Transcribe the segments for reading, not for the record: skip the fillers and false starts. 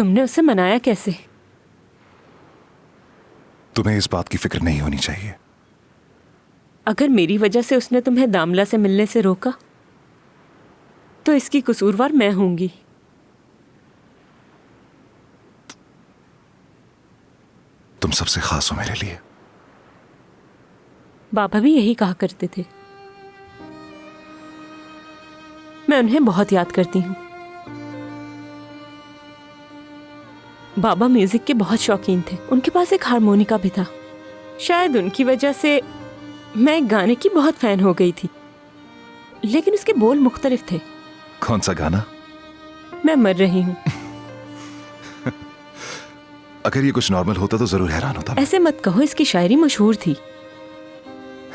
तुमने उसे मनाया कैसे? तुम्हें इस बात की फिक्र नहीं होनी चाहिए। अगर मेरी वजह से उसने तुम्हें दामला से मिलने से रोका तो इसकी कसूरवार मैं होंगी। तुम सबसे खास हो मेरे लिए। बाबा भी यही कहा करते थे। मैं उन्हें बहुत याद करती हूँ। बाबा म्यूजिक के बहुत शौकीन थे। उनके पास एक हारमोनिका भी था। शायद उनकी वजह से मैं एक गाने की बहुत फैन हो गई थी, लेकिन उसके बोल मुख्तलिफ थे। कौन सा गाना? मैं मर रही हूँ। अगर ये कुछ नॉर्मल होता तो जरूर हैरान होता। ऐसे मत कहो, इसकी शायरी मशहूर थी।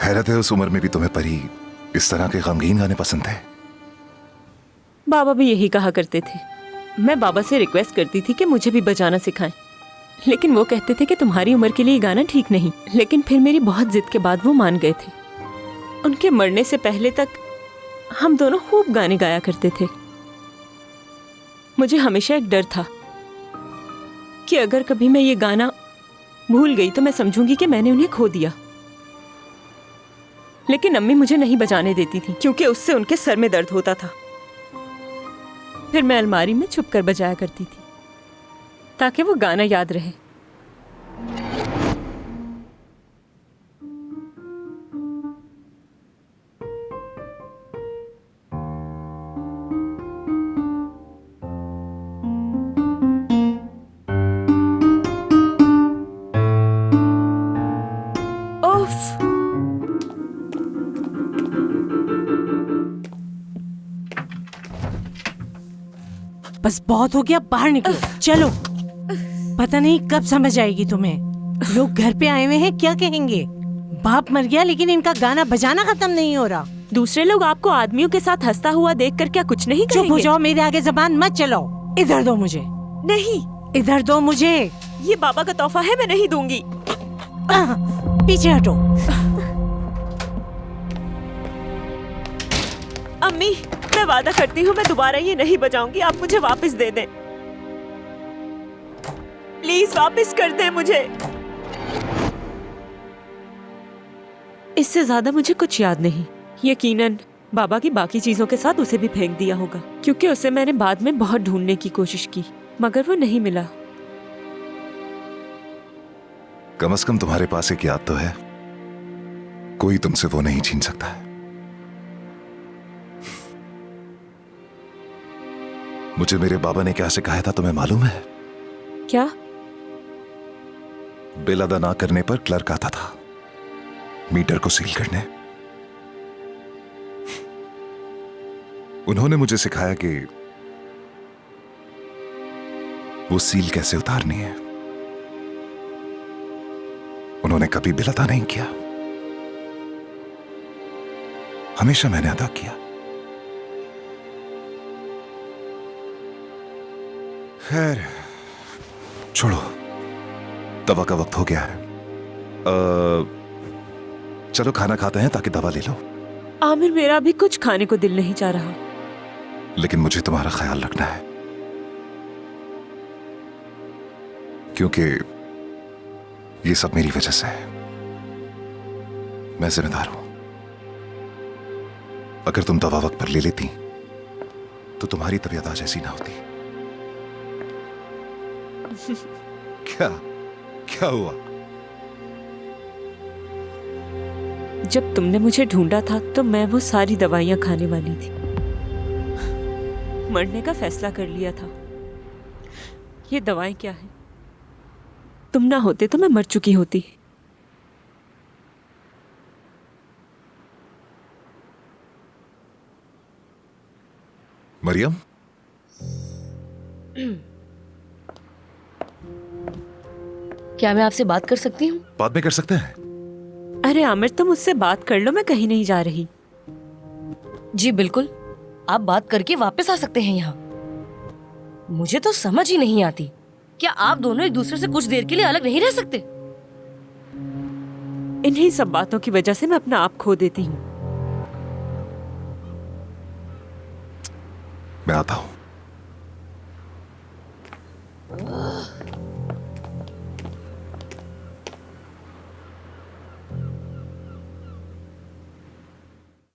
हैरत है उस उम्र में भी तुम्हें परी इस तरह के गमगीन गाने पसंद थे। बाबा भी यही कहा करते थे। मैं बाबा से रिक्वेस्ट करती थी कि मुझे भी बजाना सिखाएं, लेकिन वो कहते थे कि तुम्हारी उम्र के लिए ये गाना ठीक नहीं। लेकिन फिर मेरी बहुत जिद के बाद वो मान गए थे। उनके मरने से पहले तक हम दोनों खूब गाने गाया करते थे। मुझे हमेशा एक डर था कि अगर कभी मैं ये गाना भूल गई तो मैं समझूंगी कि मैंने उन्हें खो दिया। लेकिन अम्मी मुझे नहीं बजाने देती थी क्योंकि उससे उनके सर में दर्द होता था। फिर मैं अलमारी में छुप कर बजाया करती थी ताकि वो गाना याद रहे। उफ, बस बहुत हो गया, बाहर निकलो। चलो, पता नहीं कब समझ आएगी तुम्हें। लोग घर पे आए हुए हैं, क्या कहेंगे? बाप मर गया लेकिन इनका गाना बजाना खत्म नहीं हो रहा। दूसरे लोग आपको आदमियों के साथ हंसता हुआ देखकर क्या कुछ नहीं कहेंगे? चुप हो जाओ, मेरे आगे जबान मत चलाओ। इधर दो मुझे। नहीं, इधर दो मुझे। ये बाबा का तोहफा है, मैं नहीं दूंगी। पीछे हटो। अम्मी, मैं वादा करती हूँ मैं दोबारा ये नहीं बजाऊंगी। आप मुझे वापस दे दें, प्लीज वापस कर दें मुझे। इससे ज्यादा मुझे कुछ याद नहीं। यकीनन बाबा की बाकी चीजों के साथ उसे भी फेंक दिया होगा, क्योंकि उसे मैंने बाद में बहुत ढूंढने की कोशिश की मगर वो नहीं मिला। कम से कम तुम्हारे पास एक याद तो है। कोई तुमसे वो नहीं छीन सकता है। मुझे मेरे बाबा ने क्या सिखाया था तुम्हें मालूम है? क्या? बिल अदा ना करने पर क्लर्क आता था मीटर को सील करने। उन्होंने मुझे सिखाया कि वो सील कैसे उतारनी है। उन्होंने कभी बिल अदा नहीं किया, हमेशा मैंने अदा किया। खैर छोड़ो, दवा का वक्त हो गया है। चलो खाना खाते हैं ताकि दवा ले लो। आमिर, मेरा अभी कुछ खाने को दिल नहीं चाह रहा। लेकिन मुझे तुम्हारा ख्याल रखना है, क्योंकि ये सब मेरी वजह से है। मैं जिम्मेदार हूं। अगर तुम दवा वक्त पर ले लेती तो तुम्हारी तबीयत आज ऐसी ना होती। क्या क्या हुआ? जब तुमने मुझे ढूंढा था तो मैं वो सारी दवाइयां खाने वाली थी। मरने का फैसला कर लिया था। ये दवाएं क्या है? तुम ना होते तो मैं मर चुकी होती। मरियम, क्या मैं आपसे बात कर सकती हूँ? बाद में कर सकते हैं। अरे आमिर, तुम मुझसे बात कर लो, मैं कहीं नहीं जा रही। जी बिल्कुल, आप बात करके वापस आ सकते हैं यहाँ। मुझे तो समझ ही नहीं आती, क्या आप दोनों एक दूसरे से कुछ देर के लिए अलग नहीं रह सकते? इन्हीं सब बातों की वजह से मैं अपना आप खो देती हूँ। मैं आता हूं।